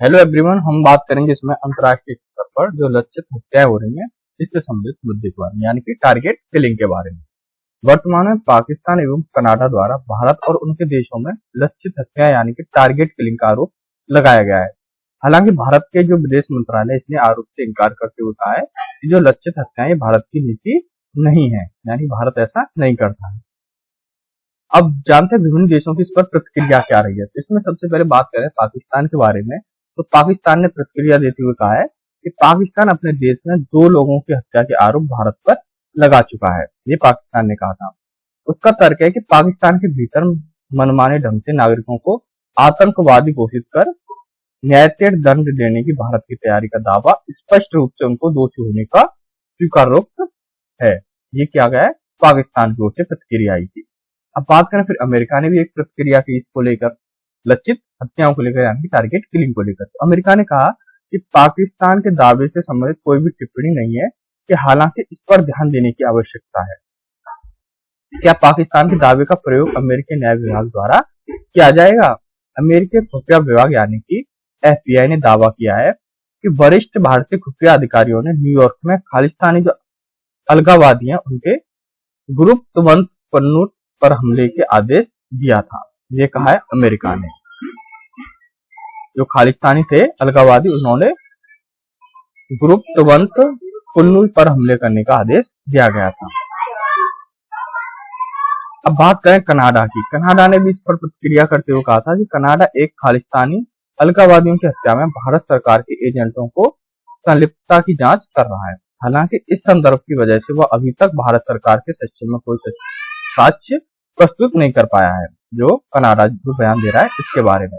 Hello everyone, हम बात करेंगे इसमें अंतर्राष्ट्रीय स्तर पर जो लक्षित हत्याएं हो रही हैं इससे संबंधित मुद्दे के बारे में, यानी कि टारगेट किलिंग के बारे में। वर्तमान में पाकिस्तान एवं कनाडा द्वारा भारत और उनके देशों में लक्षित हत्या यानी कि टारगेट किलिंग का आरोप लगाया गया है। हालांकि भारत के जो विदेश मंत्रालय इसने आरोप से इनकार करते हुए कहा है कि जो लक्षित हत्याएं भारत की नीति नहीं है, यानी भारत ऐसा नहीं करता है। अब जानते हैं विभिन्न देशों की इस पर प्रतिक्रिया क्या रही है। तो इसमें सबसे पहले बात करें पाकिस्तान के बारे में, तो पाकिस्तान ने प्रतिक्रिया देते हुए कहा है कि पाकिस्तान अपने देश में 2 लोगों की हत्या के आरोप भारत पर लगा चुका है। ये पाकिस्तान ने कहा था। उसका तर्क है कि पाकिस्तान के भीतर मनमाने ढंग से नागरिकों को आतंकवादी घोषित कर न्यायिक दंड देने की भारत की तैयारी का दावा स्पष्ट रूप से उनको दोषी होने का स्वीकारोक्त है। ये क्या गया है, पाकिस्तान की ओर से प्रतिक्रिया आई थी। अब बात करें फिर अमेरिका ने भी एक प्रतिक्रिया की इसको लेकर, लक्षित हत्याओं को लेकर यानी टारगेट किलिंग को लेकर। तो अमेरिका ने कहा कि पाकिस्तान के दावे से संबंधित कोई भी टिप्पणी नहीं है कि हालांकि इस पर ध्यान देने की आवश्यकता है। क्या पाकिस्तान के दावे का प्रयोग अमेरिकी न्याय विभाग द्वारा किया जाएगा? अमेरिकी खुफिया विभाग यानी कि FBI ने दावा किया है कि वरिष्ठ भारतीय खुफिया अधिकारियों ने न्यूयॉर्क में खालिस्तानी जो अलगाववादी हैं उनके ग्रुप तुवंत पन्नूट पर हमले के आदेश दिया था। ये कहा है अमेरिका ने। जो खालिस्तानी थे अलगाववादी, उन्होंने ग्रुप तुवंत पन्नूट पर हमले करने का आदेश दिया गया था। अब बात करें कनाडा की। कनाडा ने भी इस पर प्रतिक्रिया करते हुए कहा था कि कनाडा एक खालिस्तानी अलगाववादियों की हत्या में भारत सरकार के एजेंटों को संलिप्तता की जांच कर रहा है। हालांकि इस संदर्भ की वजह से वह अभी तक भारत सरकार के सच्चे में कोई साक्ष्य प्रस्तुत नहीं कर पाया है, जो कनाडा जो बयान दे रहा है इसके बारे में।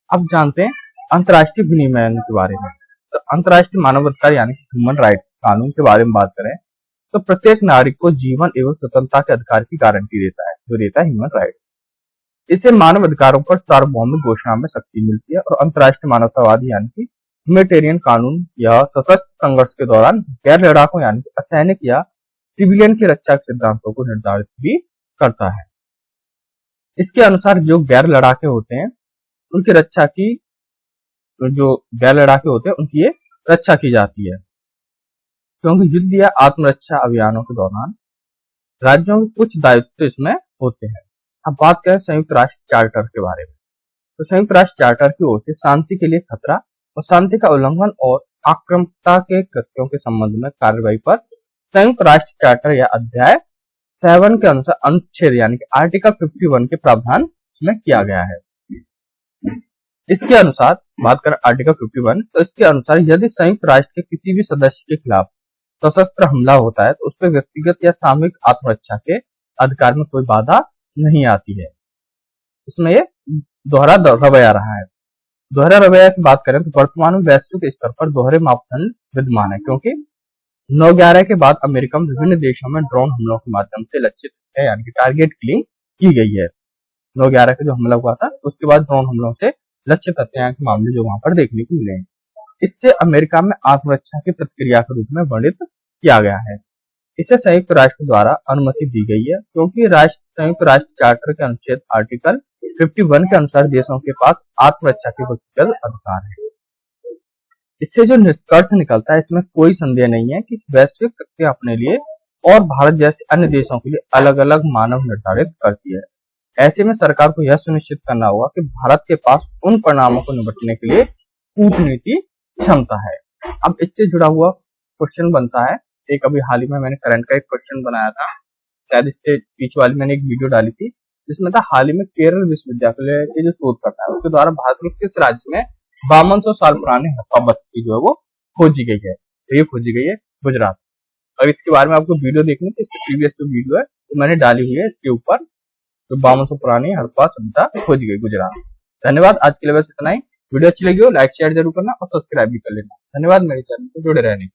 अब जानते हैं अंतर्राष्ट्रीय विनिमय के बारे में। तो अंतर्राष्ट्रीय मानवाधिकार यानी ह्यूमन राइट्स कानून के बारे में बात करें तो प्रत्येक नागरिक को जीवन एवं स्वतंत्रता के अधिकार की गारंटी देता है, जो देता है ह्यूमन राइट्स। इससे मानव अधिकारों पर सार्वभौमिक घोषणा में शक्ति मिलती है और अंतर्राष्ट्रीय मानवतावादी यानी कि ह्यूमैनिटेरियन कानून या सशस्त्र संघर्ष के दौरान गैर लड़ाकों यानी कि असैनिक या सिविलियन की रक्षा के सिद्धांतों को निर्धारित भी करता है। इसके अनुसार जो गैर लड़ाके होते हैं उनकी रक्षा की, जो गैर लड़ाके होते हैं उनकी ये रक्षा की जाती है, क्योंकि युद्ध या आत्मरक्षा अभियानों के दौरान राज्यों के कुछ दायित्व इसमें होते हैं। अब बात करें संयुक्त राष्ट्र चार्टर के बारे में। तो संयुक्त राष्ट्र चार्टर की ओर से शांति के लिए खतरा और शांति का उल्लंघन और आक्रामकता के कृत्यों के संबंध में कार्रवाई पर संयुक्त राष्ट्र चार्टर या अध्याय 7 के अनुसार अनुच्छेद यानी कि आर्टिकल 51 के प्रावधान इसमें किया गया है। इसके अनुसार बात करें आर्टिकल 51, तो इसके अनुसार यदि संयुक्त राष्ट्र के किसी भी सदस्य के खिलाफ सशस्त्र हमला होता है तो उस पर व्यक्तिगत या सामूहिक आत्मरक्षा के अधिकार में कोई बाधा नहीं आती है। इसमें ये दोहरा रवैया रहा है। दोहरा रवैया की बात करें तो वर्तमान में वैश्विक स्तर पर दोहरे मापदंड विद्यमान है, क्योंकि 9/11 के बाद अमेरिका में विभिन्न देशों में ड्रोन हमलों के माध्यम से लक्षित है यानी कि टारगेट किलिंग की गई है। 9/11 का जो हमला हुआ था उसके बाद ड्रोन हमलों से लक्षित हत्या के मामले जो वहां पर देखने को मिले हैं। इससे अमेरिका में आत्मरक्षा की प्रतिक्रिया के रूप में वर्णित किया गया है। इसे संयुक्त राष्ट्र द्वारा अनुमति दी गई है, क्योंकि संयुक्त राष्ट्र चार्टर के अनुच्छेद आर्टिकल 51 के अनुसार देशों के पास आत्मरक्षा के व्यक्तिगत अधिकार है। इससे जो निष्कर्ष निकलता है इसमें कोई संदेह नहीं है कि वैश्विक शक्तियां अपने लिए और भारत जैसे अन्य देशों के लिए अलग अलग मानव निर्धारित करती है। ऐसे में सरकार को यह सुनिश्चित करना होगा कि भारत के पास उन परिणामों को निपटने के लिए कूटनीति क्षमता है। अब इससे जुड़ा हुआ क्वेश्चन बनता है, एक अभी हाल ही में मैंने करंट का एक क्वेश्चन बनाया था, शायद इससे पीछे वाली मैंने एक वीडियो डाली थी जिसमें था हाल ही में केरल विश्वविद्यालय के जो शोधकर्ता है उसके द्वारा भारत में किस राज्य में 5200 साल पुराने हड़प्पा बस्ती जो है वो खोजी गई है। तो ये खोजी गई है गुजरात। और इसके बारे में आपको वीडियो देखनी तो इससे प्रीवियस जो वीडियो है तो मैंने डाली हुई है इसके ऊपर, तो 5200 पुरानी हड़प्पा सभ्यता खोजी गई गुजरात। धन्यवाद। आज के लिए बस इतना ही। वीडियो अच्छी लगी हो लाइक शेयर जरूर करना और सब्सक्राइब भी कर लेना। धन्यवाद मेरे चैनल पर जुड़े रहने।